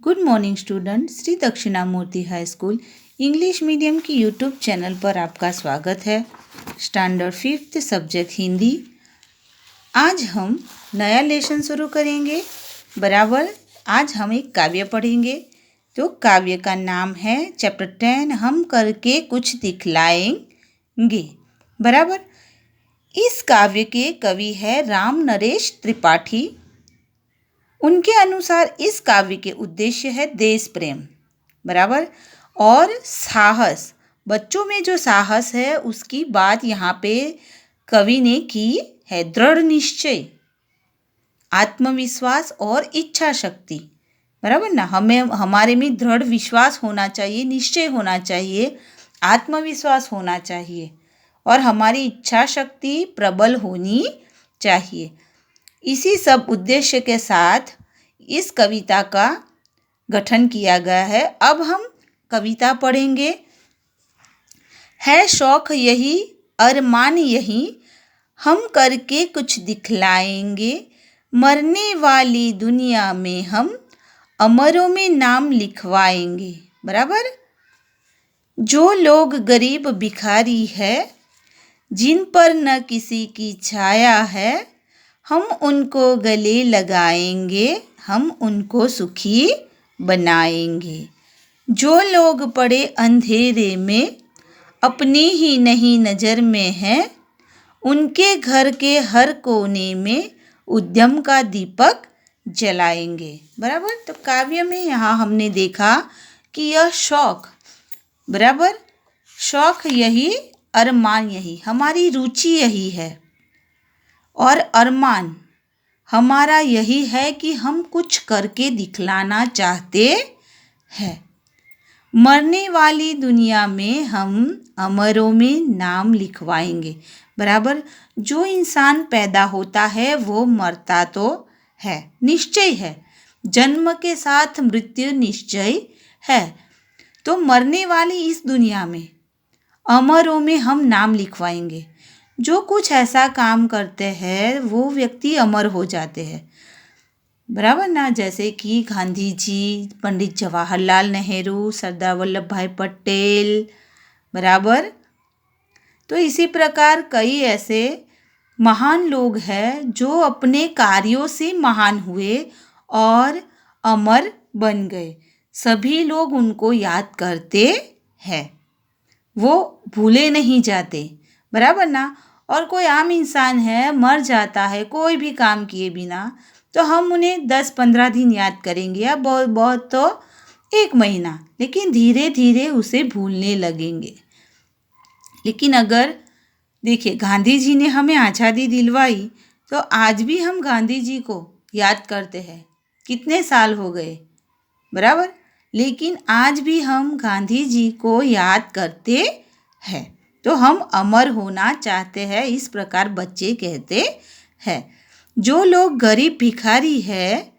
Good morning student. Shri Dakshinamurthy high school English medium की YouTube channel पर आपका स्वागत है। Standard 5th subject Hindi. आज हम नया लेसन शुरू करेंगे। आज हम एक काव्य पढ़ेंगे। तो काव्य का नाम है चैप्टर 10 हम करके कुछ दिखलाएंगे। इस काव्य के कवि है राम नरेश त्रिपाठी। उनके अनुसार इस काव्य के उद्देश्य है देश प्रेम और साहस। बच्चों में जो साहस है उसकी बात यहाँ पे कवि ने की है। दृढ़ निश्चय, आत्मविश्वास और इच्छा शक्ति। हमारे में दृढ़ विश्वास होना चाहिए, निश्चय होना चाहिए, आत्मविश्वास होना चाहिए और हमारी इच्छा शक्ति प्रबल होनी चाहिए। इसी सब उद्देश्य के साथ इस कविता का गठन किया गया है। अब हम कविता पढ़ेंगे। है शौक यही, अरमान यही, हम करके कुछ दिखलाएंगे। मरने वाली दुनिया में हम अमरों में नाम लिखवाएंगे। जो लोग गरीब भिखारी है, जिन पर न किसी की छाया है, हम उनको गले लगाएंगे, हम उनको सुखी बनाएंगे। जो लोग पड़े अंधेरे में, अपनी ही नहीं नज़र में हैं, उनके घर के हर कोने में उद्यम का दीपक जलाएंगे। तो काव्य में यहाँ हमने देखा कि यह शौक शौक यही, अरमान यही, हमारी रुचि यही है और अरमान हमारा यही है कि हम कुछ करके दिखलाना चाहते हैं। मरने वाली दुनिया में हम अमरों में नाम लिखवाएंगे। जो इंसान पैदा होता है वो मरता तो है, निश्चय है। जन्म के साथ मृत्यु निश्चय है। तो मरने वाली इस दुनिया में अमरों में हम नाम लिखवाएंगे। जो कुछ ऐसा काम करते हैं वो व्यक्ति अमर हो जाते हैं। जैसे कि गांधी जी, पंडित जवाहरलाल नेहरू, सरदार वल्लभ भाई पटेल। तो इसी प्रकार कई ऐसे महान लोग हैं जो अपने कार्यों से महान हुए और अमर बन गए। सभी लोग उनको याद करते हैं, वो भूले नहीं जाते। और कोई आम इंसान है, मर जाता है कोई भी काम किए बिना, तो हम उन्हें 10-15 दिन याद करेंगे या बहुत बहुत तो 1 महीना, लेकिन धीरे धीरे उसे भूलने लगेंगे। लेकिन अगर देखिए गांधी जी ने हमें आज़ादी दिलवाई, तो आज भी हम गांधी जी को याद करते हैं। कितने साल हो गए, लेकिन आज भी हम गांधी जी को याद करते हैं। तो हम अमर होना चाहते हैं, इस प्रकार बच्चे कहते हैं। जो लोग गरीब भिखारी है,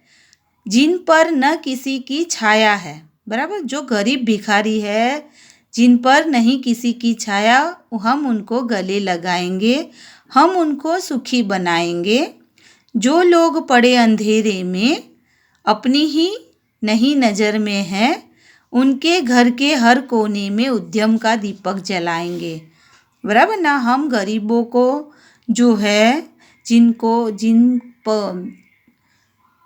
जिन पर न किसी की छाया है। जो गरीब भिखारी है, जिन पर नहीं किसी की छाया, हम उनको गले लगाएंगे, हम उनको सुखी बनाएंगे। जो लोग पड़े अंधेरे में, अपनी ही नहीं नज़र में हैं, उनके घर के हर कोने में उद्यम का दीपक जलाएंगे। हम गरीबों को जो है, जिन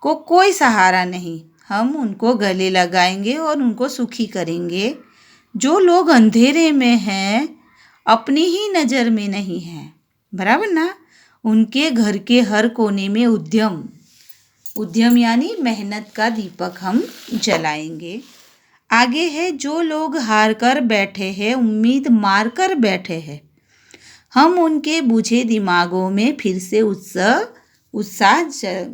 को कोई सहारा नहीं, हम उनको गले लगाएंगे और उनको सुखी करेंगे। जो लोग अंधेरे में हैं, अपनी ही नज़र में नहीं हैं, उनके घर के हर कोने में उद्यम यानी मेहनत का दीपक हम जलाएंगे। आगे है, जो लोग हार कर बैठे हैं, उम्मीद मार कर बैठे हैं, हम उनके बुझे दिमागों में फिर से उत्साह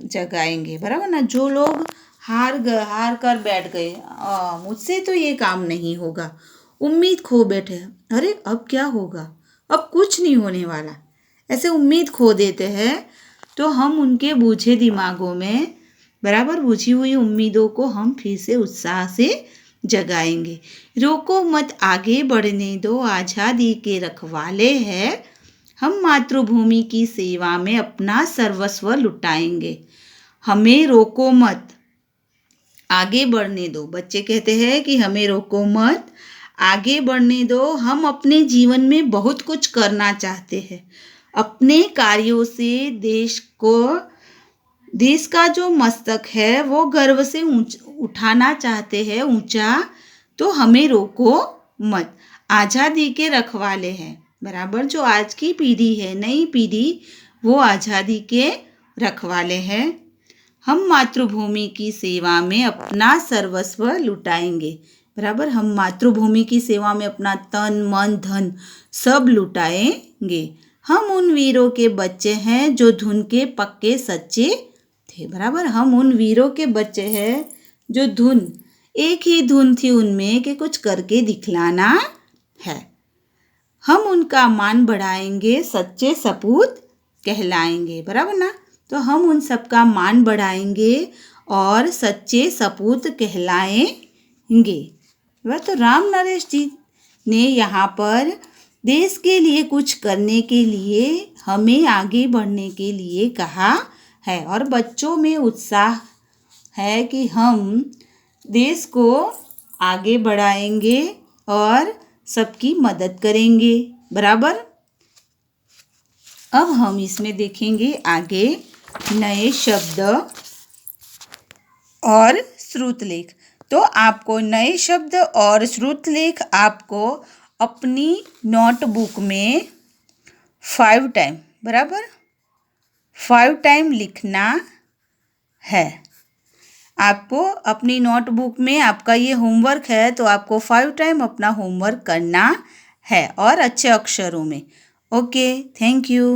जगाएंगे। जो लोग हार कर बैठ गए, मुझसे तो ये काम नहीं होगा, उम्मीद खो बैठे, अरे अब क्या होगा, अब कुछ नहीं होने वाला, ऐसे उम्मीद खो देते हैं। तो हम उनके बूझे दिमागों में बुझी हुई उम्मीदों को हम फिर से उत्साह से जगाएंगे। रोको मत, आगे बढ़ने दो, आज़ादी के रखवाले हैं, हम मातृभूमि की सेवा में अपना सर्वस्व लुटाएंगे। हमें रोको मत, आगे बढ़ने दो। बच्चे कहते हैं कि हमें रोको मत, आगे बढ़ने दो। हम अपने जीवन में बहुत कुछ करना चाहते हैं। अपने कार्यों से देश का जो मस्तक है वो गर्व से उठाना चाहते हैं ऊंचा, तो हमें रोको मत। आज़ादी के रखवाले हैं, बराबर। जो आज की पीढ़ी है, नई पीढ़ी, वो आज़ादी के रखवाले हैं। हम मातृभूमि की सेवा में अपना सर्वस्व लुटाएंगे, बराबर। हम मातृभूमि की सेवा में अपना तन मन धन सब लुटाएंगे। हम उन वीरों के बच्चे हैं जो धुन के पक्के सच्चे थे, बराबर। हम उन वीरों के बच्चे हैं जो एक ही धुन थी उनमें कि कुछ करके दिखलाना है। हम उनका मान बढ़ाएंगे, सच्चे सपूत कहलाएंगे, बराबर ना। तो हम उन सबका मान बढ़ाएंगे और सच्चे सपूत कहलाएंगे। वह तो राम नरेश जी ने यहाँ पर देश के लिए कुछ करने के लिए, हमें आगे बढ़ने के लिए कहा है। और बच्चों में उत्साह है कि हम देश को आगे बढ़ाएंगे और सबकी मदद करेंगे, बराबर। अब हम इसमें देखेंगे आगे नए शब्द और श्रुतलेख। तो आपको नए शब्द और श्रुतलेख आपको अपनी नोटबुक में 5 टाइम, बराबर, 5 टाइम लिखना है। आपको अपनी नोटबुक में, आपका ये होमवर्क है, तो आपको 5 टाइम अपना होमवर्क करना है और अच्छे अक्षरों में। Okay, thank you.